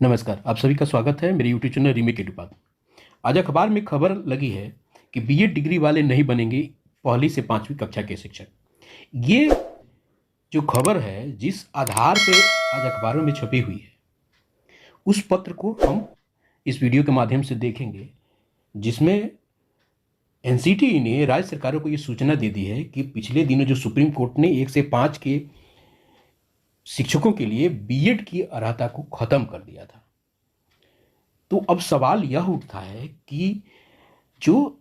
नमस्कार, आप सभी का स्वागत है मेरे यूट्यूब चैनल रीमेक एडुपा। आज अखबार में खबर लगी है कि बीएड डिग्री वाले नहीं बनेंगे पहली से 5वीं कक्षा के शिक्षक। ये जो खबर है जिस आधार पे आज अखबारों में छपी हुई है, उस पत्र को हम इस वीडियो के माध्यम से देखेंगे, जिसमें एनसीटी ने राज्य सरकारों को ये सूचना दे दी है कि पिछले दिनों जो सुप्रीम कोर्ट ने 1 से 5 के शिक्षकों के लिए बीएड की अर्हता को खत्म कर दिया था। तो अब सवाल यह उठता है कि जो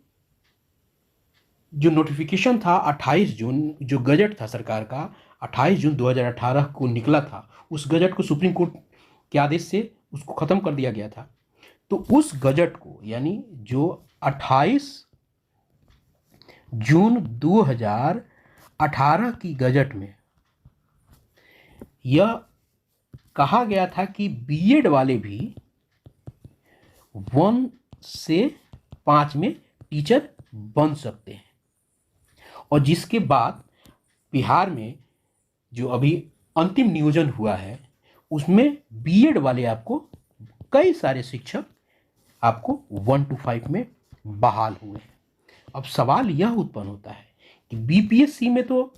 जो नोटिफिकेशन था 28 जून, जो गजट था सरकार का 28 जून 2018 को निकला था, उस गजट को सुप्रीम कोर्ट के आदेश से उसको ख़त्म कर दिया गया था। तो उस गजट को, यानी जो 28 जून 2018 की गजट में यह कहा गया था कि बीएड वाले भी 1 से 5 में टीचर बन सकते हैं, और जिसके बाद बिहार में जो अभी अंतिम नियोजन हुआ है उसमें बीएड वाले आपको कई सारे शिक्षक आपको 1 to 5 में बहाल हुए हैं। अब सवाल यह उत्पन्न होता है कि बीपीएससी में तो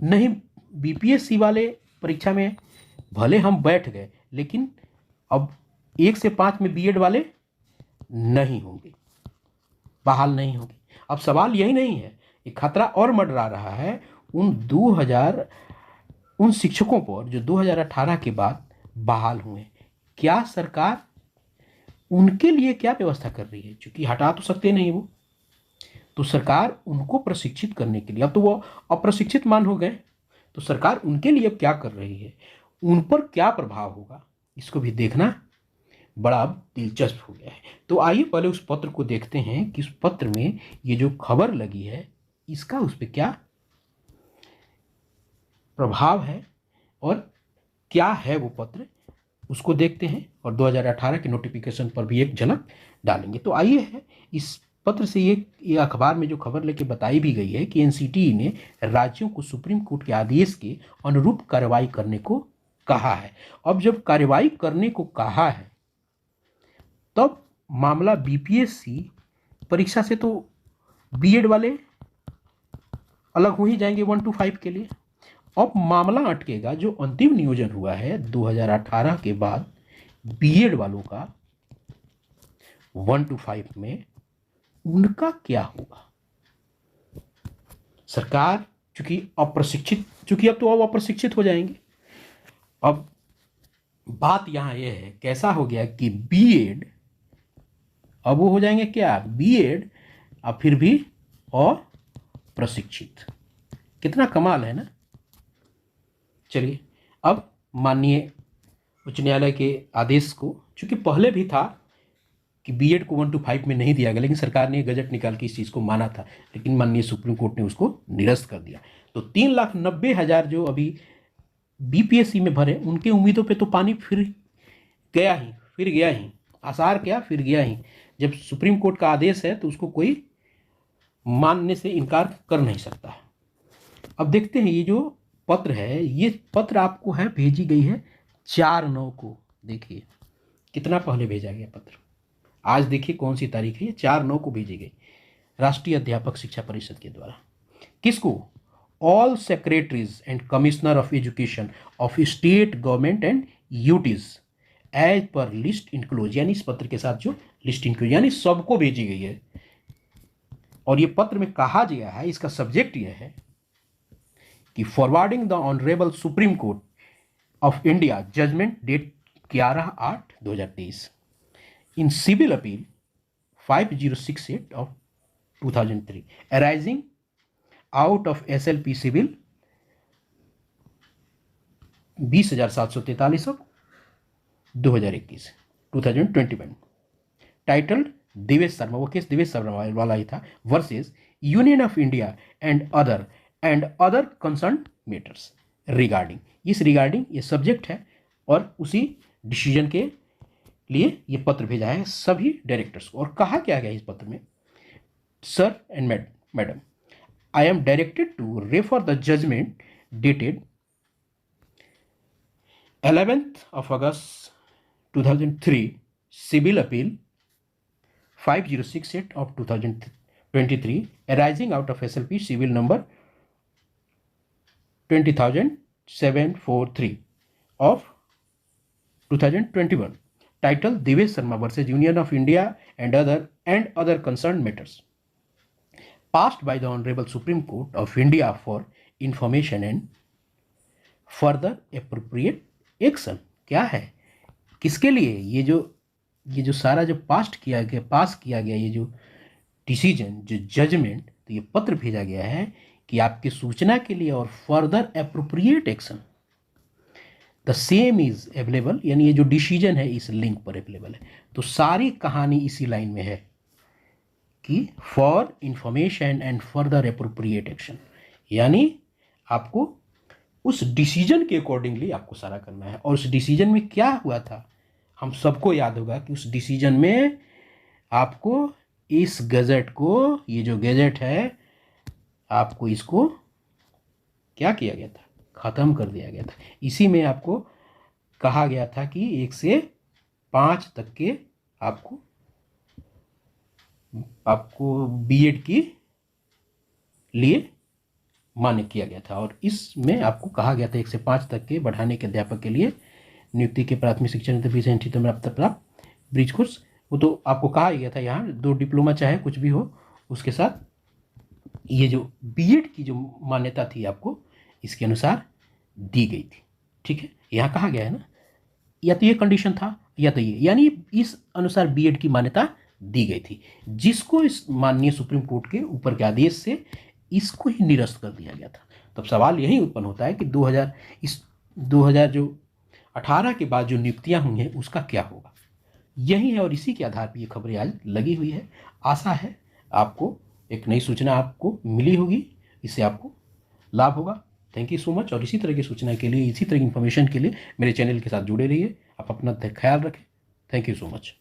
नहीं, बीपीएससी वाले परीक्षा में भले हम बैठ गए, लेकिन अब 1 से 5 में बीएड वाले नहीं होंगे, बहाल नहीं होंगे। अब सवाल यही नहीं है, ये खतरा और मंडरा रहा है उन शिक्षकों पर जो 2018 के बाद बहाल हुए। क्या सरकार उनके लिए क्या व्यवस्था कर रही है? क्योंकि हटा तो सकते नहीं वो, तो सरकार उनको प्रशिक्षित करने के लिए, अब तो वो अप्रशिक्षित मान हो गए, तो सरकार उनके लिए अब क्या कर रही है, उन पर क्या प्रभाव होगा, इसको भी देखना बड़ा दिलचस्प हो गया है। तो आइए पहले उस पत्र को देखते हैं कि उस पत्र में ये जो खबर लगी है इसका उस पर क्या प्रभाव है और क्या है वो पत्र, उसको देखते हैं और 2018 के नोटिफिकेशन पर भी एक झलक डालेंगे। तो आइए है इस पत्र से ये अखबार में जो खबर लेके बताई भी गई है कि एनसीटी ने राज्यों को सुप्रीम कोर्ट के आदेश के अनुरूप कार्रवाई करने को कहा है। अब जब कार्रवाई करने को कहा है तब मामला बीपीएससी परीक्षा से तो बीएड वाले अलग हो ही जाएंगे 1 to 5 के लिए। अब मामला अटकेगा जो अंतिम नियोजन हुआ है 2018 के बाद बीएड वालों का 1 to 5 में, उनका क्या होगा। सरकार चूंकि अब तो अप्रशिक्षित हो जाएंगे। अब बात यहां यह है, कैसा हो गया कि बीएड अब वो हो जाएंगे क्या, बीएड अब फिर भी अप्रशिक्षित। कितना कमाल है ना। चलिए, अब माननीय उच्च न्यायालय के आदेश को, चूंकि पहले भी था कि बीएड को 1 to 5 में नहीं दिया गया, लेकिन सरकार ने गजट निकाल के इस चीज़ को माना था, लेकिन माननीय सुप्रीम कोर्ट ने उसको निरस्त कर दिया। तो 3,90,000 जो अभी बीपीएससी में भरे, उनके उम्मीदों पे तो पानी फिर गया ही, आसार क्या, फिर गया ही। जब सुप्रीम कोर्ट का आदेश है तो उसको कोई मानने से इनकार कर नहीं सकता है। अब देखते हैं ये जो पत्र है, ये पत्र आपको है भेजी गई है 4/9 को। देखिए कितना पहले भेजा गया पत्र, आज देखिए कौन सी तारीख है, 4/9 को भेजी गई राष्ट्रीय अध्यापक शिक्षा परिषद के द्वारा। किसको? All secretaries and commissioner of education of state government and UTs as per list enclose, यानी इस पत्र के साथ जो लिस्ट इंक्लोज, यानी सबको भेजी गई है। और ये पत्र में कहा गया है, इसका सब्जेक्ट यह है कि forwarding the honourable supreme court of India judgement date 11/8/2023 in civil appeal 5068 of 2003 arising out of SLP civil 20,743 of 2021 titled Devesh Sharma, वो केस देवेश शर्मा वाला ही था, versus union of India and other concern matters regarding. इस regarding ये subject है और उसी decision के लिए ये पत्र भेजा है सभी डायरेक्टर्स को। और कहा क्या गया इस पत्र में, sir and madam, I am directed to refer the judgement dated 11th of August 2003 Civil Appeal 5068 of 2023 arising out of SLP civil number 20743 of 2021 titled Devesh Sharma versus Union of India and other concerned matters passed by the Honorable Supreme Court of India for information and further appropriate action। क्या है, किसके लिए ये जो सारा जो पास किया गया ये जो डिसीजन, जो जजमेंट, तो ये पत्र भेजा गया है कि आपकी सूचना के लिए और further appropriate action the same is available, यानी ये जो डिसीजन है इस लिंक पर अवेलेबल है। तो सारी कहानी इसी लाइन में है कि for information and further appropriate action, यानी आपको उस डिसीजन के अकॉर्डिंगली आपको सारा करना है। और उस डिसीजन में क्या हुआ था, हम सबको याद होगा कि उस डिसीजन में आपको इस गज़ट को, ये जो गज़ट है, आपको इसको क्या किया गया था, ख़त्म कर दिया गया था। इसी में आपको कहा गया था कि 1 से 5 तक के आपको बीएड के लिए मान्य किया गया था। और इसमें आपको कहा गया था 1 से 5 तक के बढ़ाने के अध्यापक के लिए नियुक्ति के प्राथमिक शिक्षण प्राप्त ब्रिज कोर्स, वो तो आपको कहा गया था। यहाँ 2 डिप्लोमा चाहे कुछ भी हो, उसके साथ ये जो बीएड की जो मान्यता थी आपको इसके अनुसार दी गई थी। ठीक है, यहाँ कहा गया है ना, या तो ये कंडीशन था या तो ये, यानी इस अनुसार बीएड की मान्यता दी गई थी, जिसको इस माननीय सुप्रीम कोर्ट के ऊपर के आदेश से इसको ही निरस्त कर दिया गया था। तब सवाल यही उत्पन्न होता है कि 2018 के बाद जो नियुक्तियां हुई हैं उसका क्या होगा, यही है। और इसी के आधार पर ये खबरें आज लगी हुई है। आशा है आपको एक नई सूचना आपको मिली होगी, इससे आपको लाभ होगा। Thank you so much. और इसी तरह की सूचना के लिए, इसी तरह की इन्फॉर्मेशन के लिए मेरे चैनल के साथ जुड़े रहिए। आप अपना ख्याल रखें। Thank you so much.